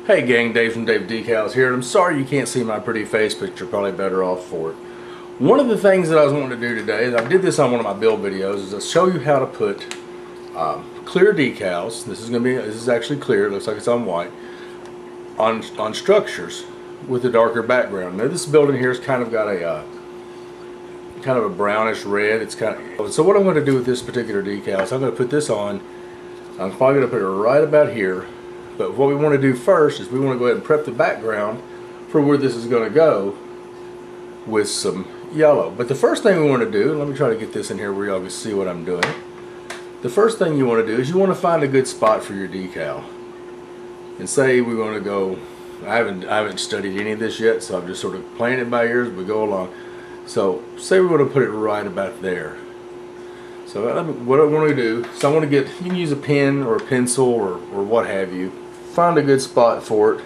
Hey gang, Dave from Dave Decals here, and I'm sorry you can't see my pretty face, but you're probably better off for it. One of the things that I was wanting to do today, I did this on one of my build videos, is to show you how to put clear decals. This is actually clear, it looks like it's on white, on structures with a darker background. Now this building here has kind of got a brownish red. So what I'm going to do with this particular decal is I'm going to put this on. I'm probably going to put it right about here. But what we want to do first is we want to go ahead and prep the background for where this is going to go with some yellow. But the first thing we want to do, let me try to get this in here where y'all can see what I'm doing. The first thing you want to do is you want to find a good spot for your decal. And say we want to go, I haven't studied any of this yet, so I'm just sort of playing it by ear as we go along. So say we want to put it right about there. So what I want to do, so I want to get, you can use a pen or a pencil or what have you. Find a good spot for it.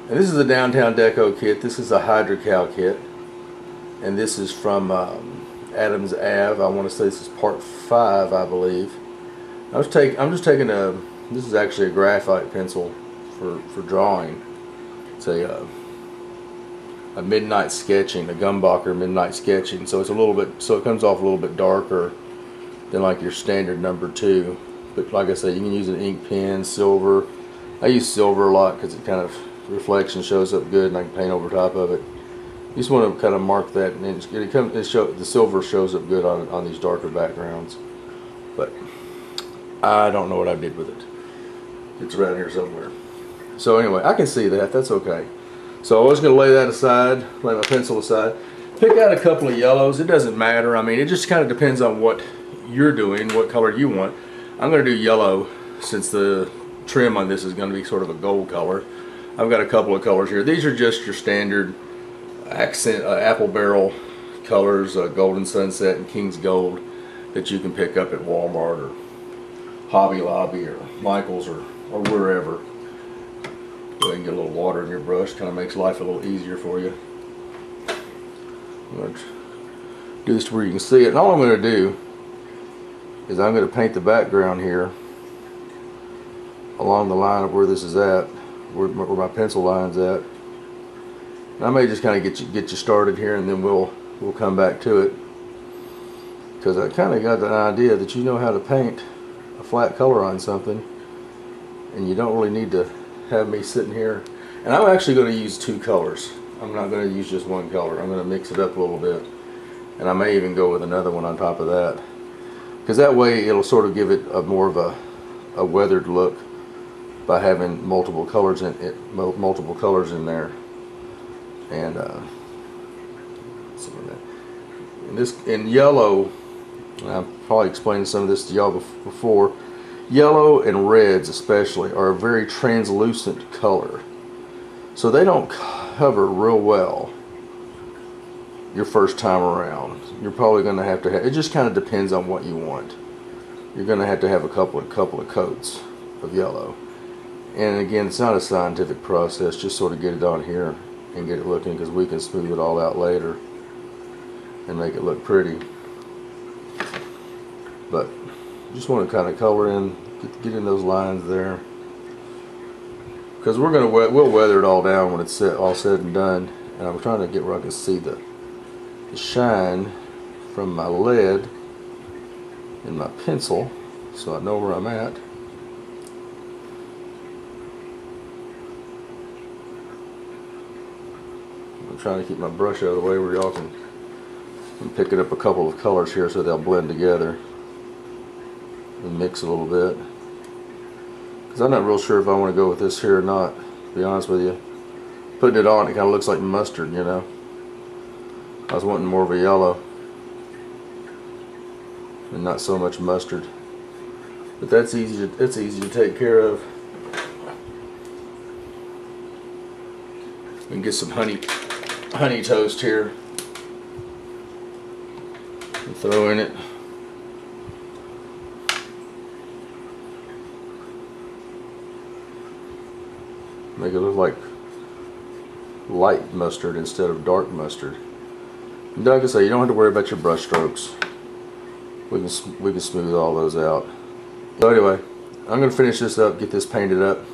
And this is a Downtown Deco kit. This is a Hydrocal kit. And this is from Adams Ave. I want to say this is part 5, I believe. I'm just taking this is actually a graphite pencil for drawing. It's a midnight sketching, a Gumbacher midnight sketching. So it's a little bit, so it comes off a little bit darker than like your standard number 2. But like I said, you can use an ink pen, silver. I use silver a lot because it kind of reflection shows up good, and I can paint over top of it. You just want to kind of mark that, and the silver shows up good on these darker backgrounds. But I don't know what I did with it. It's around here somewhere. So anyway, I can see that. That's okay. So I was going to lay that aside, lay my pencil aside, pick out a couple of yellows. It doesn't matter. I mean, it just kind of depends on what you're doing, what color you want. I'm going to do yellow since the trim on this is going to be sort of a gold color. I've got a couple of colors here. These are just your standard accent apple barrel colors, Golden Sunset and King's Gold, that you can pick up at Walmart or Hobby Lobby or Michael's or wherever. Go ahead and get a little water in your brush. Kind of makes life a little easier for you. I'm going to do this to where you can see it. And all I'm going to do is I'm going to paint the background here along the line of where this is at, where my pencil line's at. And I may just kind of get you started here, and then we'll come back to it, because I kind of got an idea that you know how to paint a flat color on something, and you don't really need to have me sitting here. And I'm actually going to use 2 colors. I'm not going to use just one color. I'm going to mix it up a little bit, and I may even go with another one on top of that, because that way it'll sort of give it a more of a weathered look by having multiple colors in there. And in yellow, and I've probably explained some of this to y'all before, yellow and reds especially are a very translucent color, so they don't cover real well your first time around. You're probably going to have it just kind of depends on what you want. You're going to have a couple of coats of yellow. And again, it's not a scientific process, just sort of get it on here and get it looking, because we can smooth it all out later and make it look pretty. But just want to kind of color in, get in those lines there, because we'll weather it all down when it's all said and done. And I'm trying to get where I can see the shine from my lead and my pencil, so I know where I'm at. I'm trying to keep my brush out of the way where y'all can. I'm picking up a couple of colors here so they'll blend together and mix a little bit, because I'm not real sure if I want to go with this here or not, to be honest with you. Putting it on, it kind of looks like mustard, you know. I was wanting more of a yellow and not so much mustard, but that's easy to take care of. We can get some honey toast here and throw in it. Make it look like light mustard instead of dark mustard. And like I say, you don't have to worry about your brush strokes. We can smooth all those out. So anyway, I'm going to finish this up, get this painted up,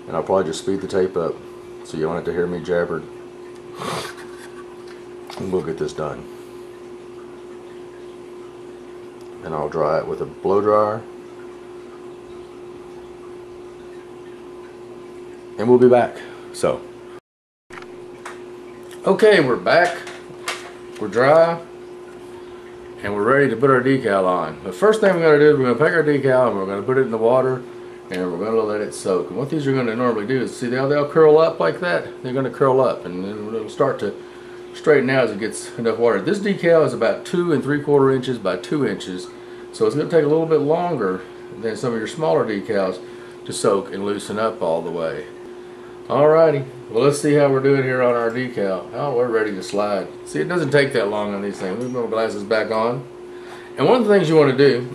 and I'll probably just speed the tape up so you don't have to hear me jabber. And we'll get this done. And I'll dry it with a blow dryer. And we'll be back. So, okay, we're back. We're dry. And we're ready to put our decal on. The first thing we're going to do is we're going to take our decal and we're going to put it in the water and we're going to let it soak. And what these are going to normally do is, see how they'll curl up like that? They're going to curl up and then it'll start to straighten out as it gets enough water. This decal is about 2 3/4 inches by 2 inches. So it's going to take a little bit longer than some of your smaller decals to soak and loosen up all the way. Alrighty, well, let's see how we're doing here on our decal. Oh, we're ready to slide. See, it doesn't take that long on these things. We'll put my glasses back on. And one of the things you want to do,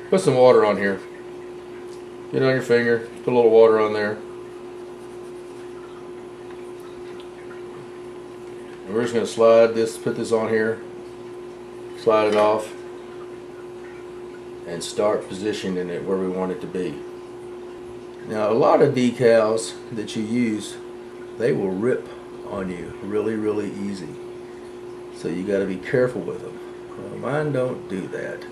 put some water on here. Get on your finger, put a little water on there. And we're just going to slide this, put this on here, slide it off, and start positioning it where we want it to be. Now, a lot of decals that you use, they will rip on you really, really easy. So you got to be careful with them. Well, mine don't do that.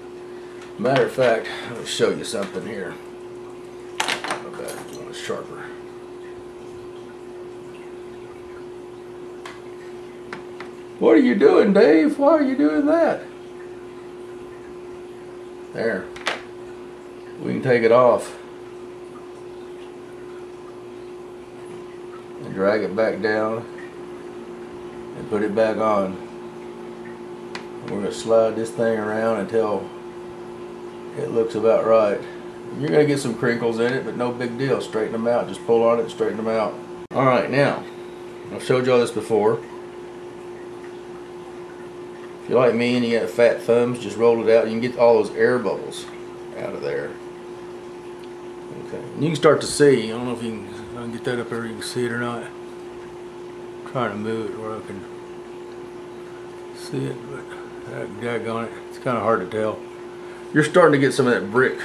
Matter of fact, let me show you something here. How about one sharper? What are you doing, Dave? Why are you doing that? There. We can take it off. And drag it back down and put it back on. And we're going to slide this thing around until it looks about right. You're going to get some crinkles in it, but no big deal. Straighten them out. Just pull on it and straighten them out. Alright, now, I've showed y'all this before. If you're like me and you got fat thumbs, just roll it out. You can get all those air bubbles out of there. Okay, and you can start to see. I don't know if you can, I can get that up there, you can see it or not. I'm trying to move it where I can see it, but daggone it, it's kind of hard to tell. You're starting to get some of that brick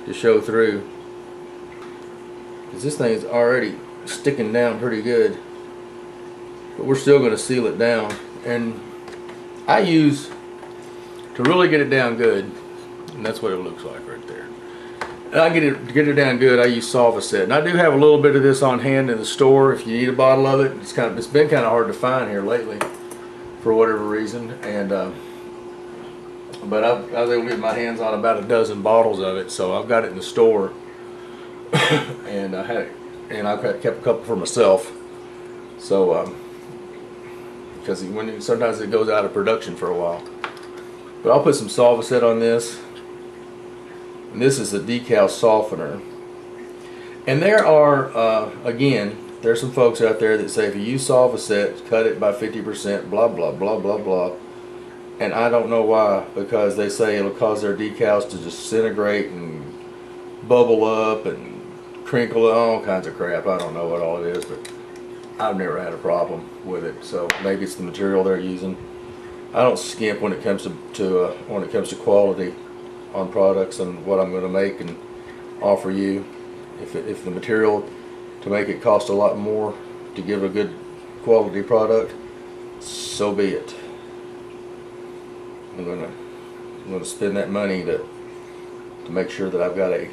to show through, because this thing is already sticking down pretty good, but we're still going to seal it down. And I use, to really get it down good, and that's what it looks like right there. And I get it down good, I use Solvaset. And I do have a little bit of this on hand in the store if you need a bottle of it. It's been kind of hard to find here lately for whatever reason. And but I was able to get my hands on about a dozen bottles of it, so I've got it in the store. And I kept a couple for myself. So because sometimes it goes out of production for a while. But I'll put some Solvaset on this. And this is a decal softener. And there are, again, there's some folks out there that say if you use Solvaset, cut it by 50%, blah, blah, blah, blah, blah. And I don't know why, because they say it'll cause their decals to disintegrate and bubble up and crinkle, all kinds of crap. I don't know what all it is, but I've never had a problem with it. So maybe it's the material they're using. I don't skimp when it comes to quality on products and what I'm going to make and offer you. If the material to make it costs a lot more to give a good quality product, so be it. I'm going to spend that money to make sure that I've got a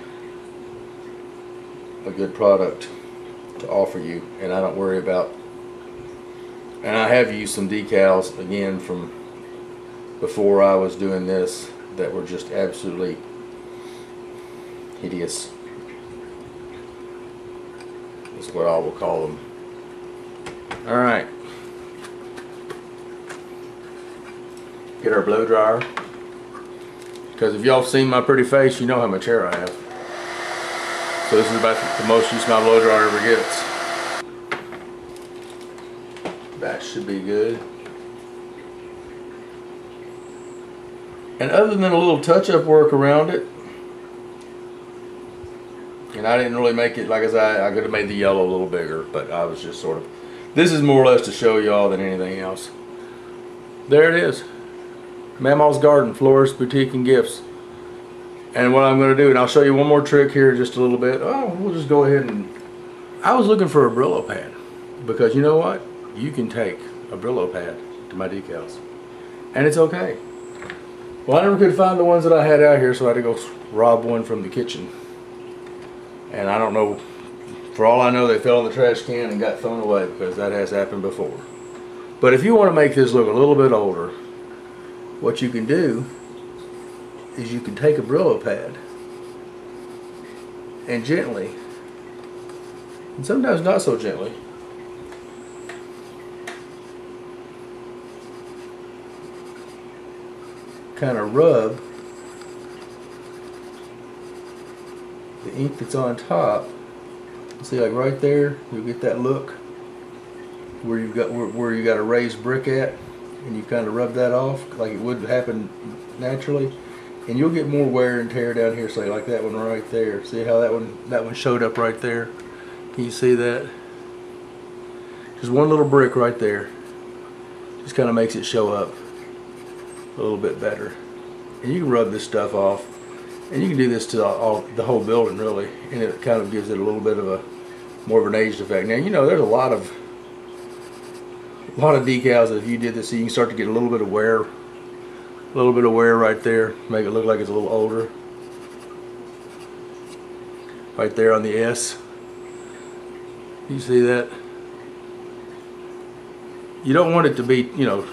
good product to offer you, and I don't worry about. And I have used some decals again from before I was doing this that were just absolutely hideous. That's what I will call them. Alright. Get our blow dryer. Because if y'all have seen my pretty face, you know how much hair I have. So this is about the most use my blow dryer ever gets. That should be good. And other than a little touch-up work around it, and I didn't really make it, like I said, I could have made the yellow a little bigger, but I was just sort of, this is more or less to show y'all than anything else. There it is. Mama's Garden, Florist, Boutique, and Gifts. And what I'm going to do, and I'll show you one more trick here in just a little bit. Oh, we'll just go ahead and... I was looking for a Brillo pad. Because you know what? You can take a Brillo pad to my decals. And it's okay. Well, I never could find the ones that I had out here, so I had to go rob one from the kitchen. And I don't know, for all I know, they fell in the trash can and got thrown away, because that has happened before. But if you want to make this look a little bit older, what you can do is you can take a Brillo pad and gently, and sometimes not so gently, kind of rub the ink that's on top. See, like right there, you'll get that look where you've got where you got a raised brick at, and you kind of rub that off like it would happen naturally, and you'll get more wear and tear down here. Say like that one right there. See how that one showed up right there? Can you see that? Just one little brick right there. Just kind of makes it show up a little bit better. And you can rub this stuff off, and you can do this to the whole building really, and it kind of gives it a little bit of a more of an aged effect. Now you know there's a lot of decals that if you did this, so you can start to get a little bit of wear right there, make it look like it's a little older. Right there on the S. You see that? You don't want it to be, you know,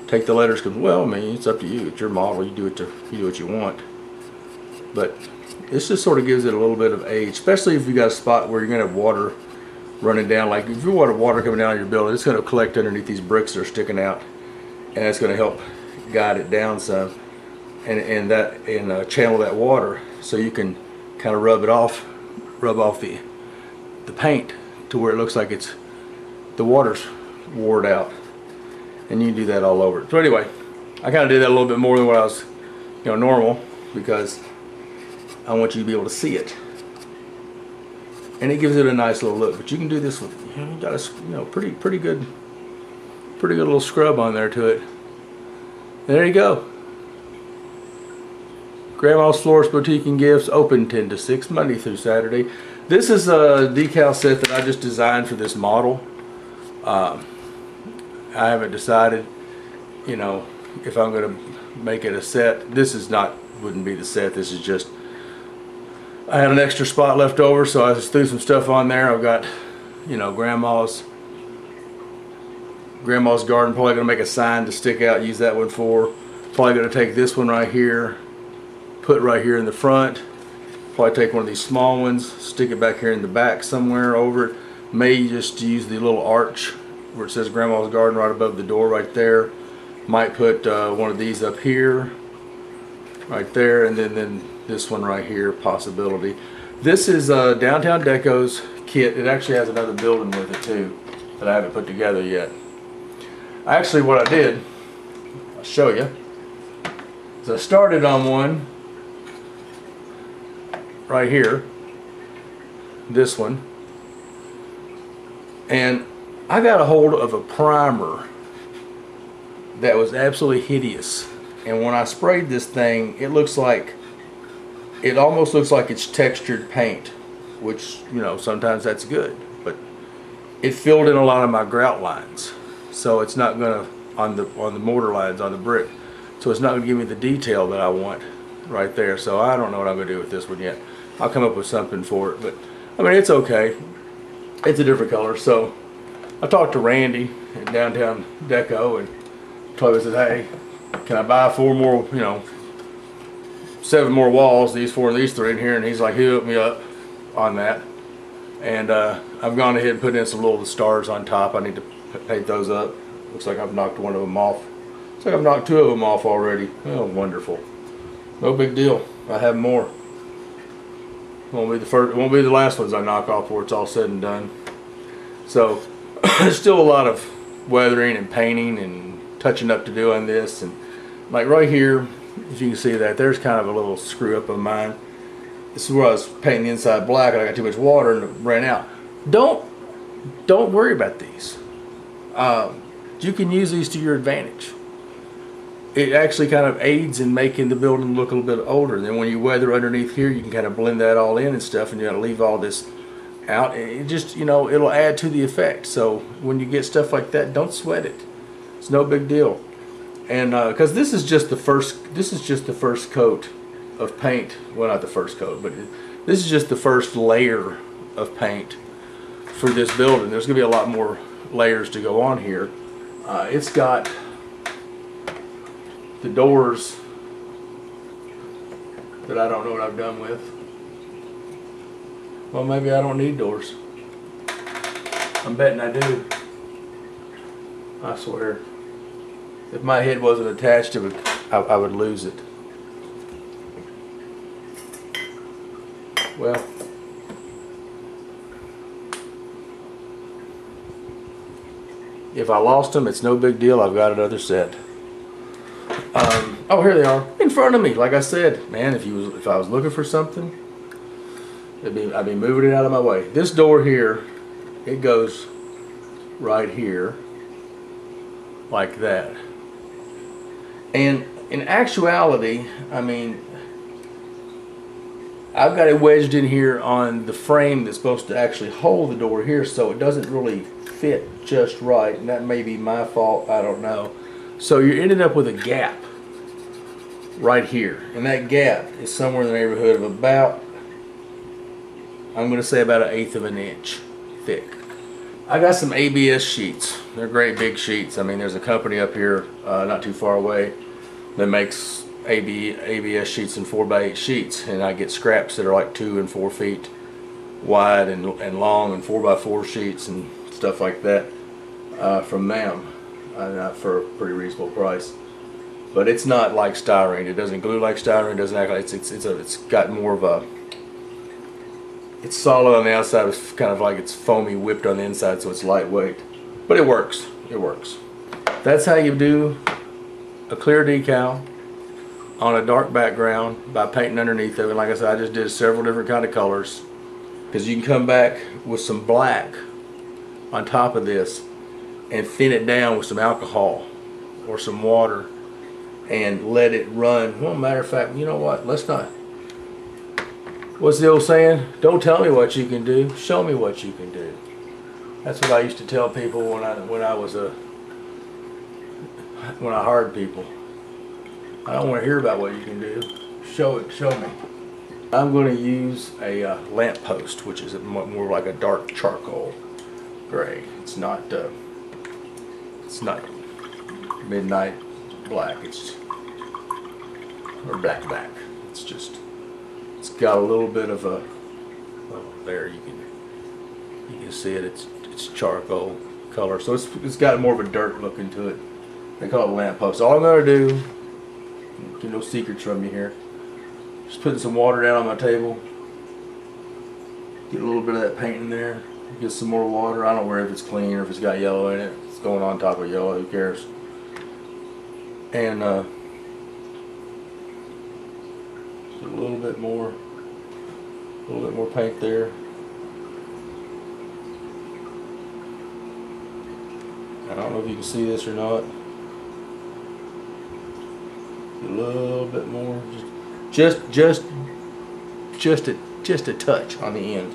take the letters, because, well, I mean, it's up to you. It's your model. You do what you want. But this just sort of gives it a little bit of age, especially if you got a spot where you're going to have water running down. Like if you want water coming down your building, it's going to collect underneath these bricks that are sticking out, and it's going to help guide it down some, and channel that water, so you can kind of rub off the paint to where it looks like it's the water's wore out, and you can do that all over. So anyway, I kind of did that a little bit more than what I was, normal, because I want you to be able to see it, and it gives it a nice little look. But you can do this with, you got a pretty good little scrub on there to it. There you go. Grandma's Florist, Boutique, and Gifts, open 10 to 6, Monday through Saturday. This is a decal set that I just designed for this model. I haven't decided, if I'm going to make it a set. This wouldn't be the set. This is just, I had an extra spot left over, so I just threw some stuff on there. I've got, Grandma's Garden, probably going to make a sign to stick out, use that one for. Probably going to take this one right here, put right here in the front. Probably take one of these small ones, stick it back here in the back somewhere over it. May just use the little arch where it says Grandma's Garden right above the door right there. Might put one of these up here, right there, and then this one right here, possibility. This is Downtown Deco's kit. It actually has another building with it too that I haven't put together yet. Actually, what I did, I'll show you, is I started on one right here, this one, and I got a hold of a primer that was absolutely hideous, and when I sprayed this thing, it almost looks like it's textured paint, which, sometimes that's good, but it filled in a lot of my grout lines. So it's not gonna, on the mortar lines, on the brick, so it's not gonna give me the detail that I want right there. So I don't know what I'm gonna do with this one yet. I'll come up with something for it, but I mean, it's okay. It's a different color. So I talked to Randy at Downtown Deco and told him, hey, can I buy 4 more, 7 more walls, these 4 and these 3 in here? And he's like, he hooked me up on that. And I've gone ahead and put in some little stars on top. I need to paint those up. Looks like I've knocked one of them off. Looks like I've knocked 2 of them off already. Oh, wonderful. No big deal. I have more. Won't be the first. It won't be the last ones I knock off before it's all said and done. So there's still a lot of weathering and painting and touching up to do on this. And like right here, as you can see that there's kind of a little screw up of mine. This is where I was painting the inside black and I got too much water and it ran out. Don't worry about these. You can use these to your advantage. it actually kind of aids in making the building look a little bit older. Then when you weather underneath here, you can kind of blend that all in and stuff, and you gotta leave all this out. It just, you know, it'll add to the effect. So when you get stuff like that, don't sweat it. It's no big deal. And because this is just the first coat of paint. Well, not the first coat, but this is just the first layer of paint for this building. There's gonna be a lot more layers to go on here. It's got the doors that I don't know what I've done with. Well, maybe I don't need doors. I'm betting I do. I swear. If my head wasn't attached to it, I would lose it. Well, if I lost them, it's no big deal. I've got another set. Oh, here they are in front of me. Like I said, man, if I was looking for something, I'd be moving it out of my way. This door here, it goes right here, like that. And in actuality, I mean, I've got it wedged in here on the frame that's supposed to actually hold the door here, so it doesn't really fit just right, and that may be my fault, I don't know. So you're ending up with a gap right here, and that gap is somewhere in the neighborhood of about, I'm going to say about 1/8 of an inch thick. I got some ABS sheets. They're great big sheets. I mean, there's a company up here not too far away that makes ABS sheets and 4x8 sheets, and I get scraps that are like 2 and 4 feet wide and long, and 4x4 sheets and stuff like that from them for a pretty reasonable price. But it's not like styrene. It doesn't glue like styrene. It doesn't act like it's got more of a, it's solid on the outside. It's kind of like it's foamy whipped on the inside, so it's lightweight. But it works. It works. That's how you do a clear decal on a dark background by painting underneath of it. Like I said, I just did several different kind of colors, because you can come back with some black on top of this and thin it down with some alcohol or some water and let it run. Well, matter of fact, you know what? Let's not. What's the old saying? Don't tell me what you can do. Show me what you can do. That's what I used to tell people when I hired people. I don't want to hear about what you can do. Show it. Show me. I'm going to use a lamp post, which is more like a dark charcoal gray. It's not midnight black. Or black. It's got a little bit of a, oh, there you can see it. It's charcoal color, so it's got more of a dirt look into it. They call it lamp post. All I'm gonna do, no secrets from you here. Just putting some water down on my table. Get a little bit of that paint in there. Get some more water. I don't know if it's clean or if it's got yellow in it. It's going on top of yellow. Who cares? And a little bit more paint there. I don't know if you can see this or not. A little bit more, just a touch on the end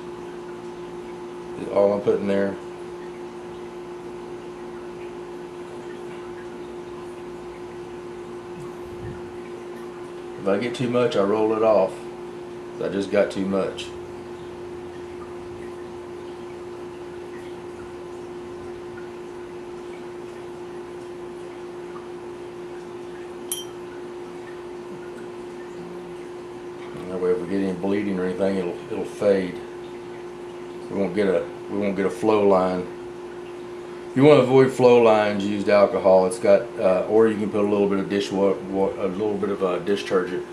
is all I'm putting there. If I get too much, I roll it off. I just got too much. That way, if we get any bleeding or anything, it'll fade. We won't get a flow line. If you want to avoid flow lines, use alcohol. It's got, or you can put a little bit of detergent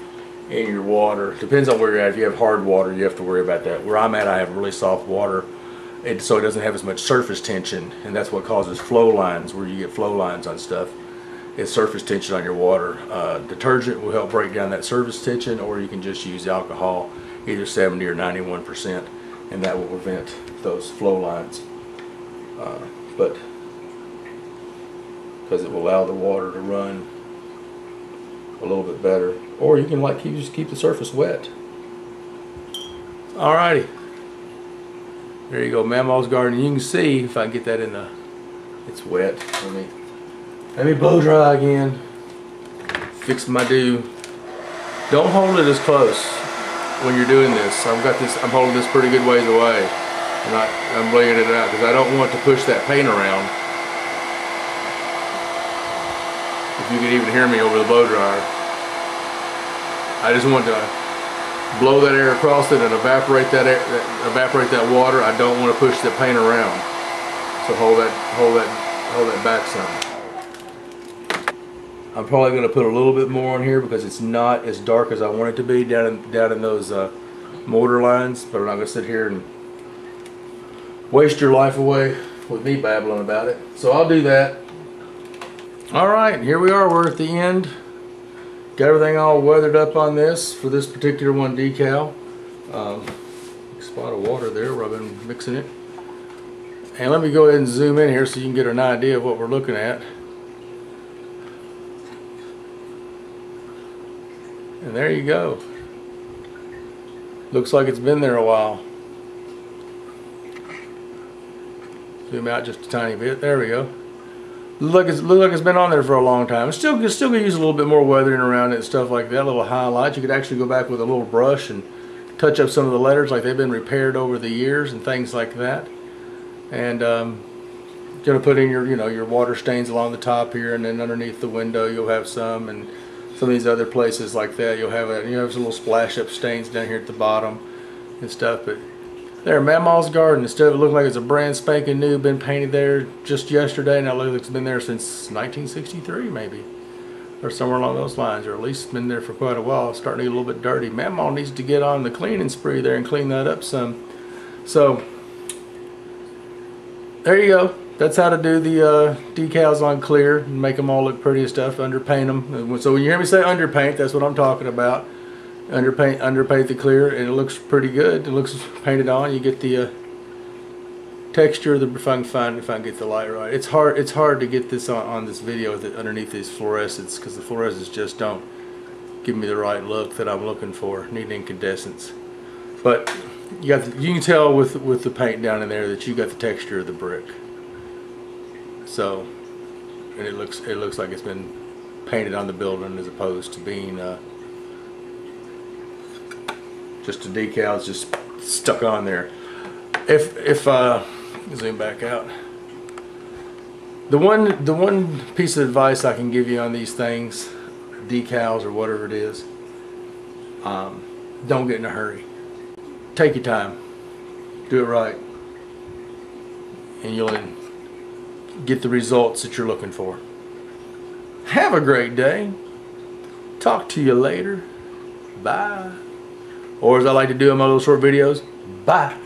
in your water. Depends on where you're at. If you have hard water, you have to worry about that. Where I'm at, I have really soft water, so it doesn't have as much surface tension, and that's what causes flow lines. Where you get flow lines on stuff, it's surface tension on your water. Detergent will help break down that surface tension, or you can just use alcohol, either 70 or 91%, and that will prevent those flow lines. But because it will allow the water to run a little bit better. Or you can like just keep the surface wet. Alrighty. There you go, Mamaw's Garden. You can see if I can get that in the. It's wet. Let me blow dry again. Fix my do. Don't hold it as close when you're doing this. I'm holding this pretty good ways away, and I'm laying it out because I don't want to push that paint around. If you can even hear me over the blow dryer, I just want to blow that air across it and evaporate that air, evaporate that water. I don't want to push the paint around. So hold that back some. I'm probably going to put a little bit more on here because it's not as dark as I want it to be down in those mortar lines. But I'm not going to sit here and waste your life away with me babbling about it. So I'll do that. Alright, here we are. We're at the end. Got everything all weathered up on this for this particular one decal. Spot of water there where I've been mixing it. And let me go ahead and zoom in here so you can get an idea of what we're looking at. And there you go. Looks like it's been there a while. Zoom out just a tiny bit. There we go. Looks like it's been on there for a long time. It's still could use a little bit more weathering around it and stuff like that. A little highlights. You could actually go back with a little brush and touch up some of the letters like they've been repaired over the years and things like that. And gonna put in your water stains along the top here, and then underneath the window you'll have some, and some of these other places like that you'll have some little splash up stains down here at the bottom and stuff. But there, Mamaw's Garden. Instead of it looking like it's a brand spanking new, been painted there just yesterday. Now it looks like it's been there since 1963 maybe, or somewhere along those lines, or at least been there for quite a while. It's starting to get a little bit dirty. Mamaw needs to get on the cleaning spree there and clean that up some. So there you go. That's how to do the decals on clear and make them all look pretty and stuff. Underpaint them. So when you hear me say underpaint, that's what I'm talking about. Underpaint the clear, and it looks pretty good. It looks painted on. You get the texture of the. If I can get the light right. It's hard to get this on this video underneath these fluorescents, because the fluorescents just don't give me the right look that I'm looking for. Need incandescence, but you can tell with the paint down in there that you got the texture of the brick. So, and it looks like it's been painted on the building as opposed to being just a decal. It's just stuck on there. If zoom back out, the one piece of advice I can give you on these things, decals or whatever it is, don't get in a hurry. Take your time. Do it right, and you'll get the results that you're looking for. Have a great day. Talk to you later. Bye. Or as I like to do in my little short videos, bye.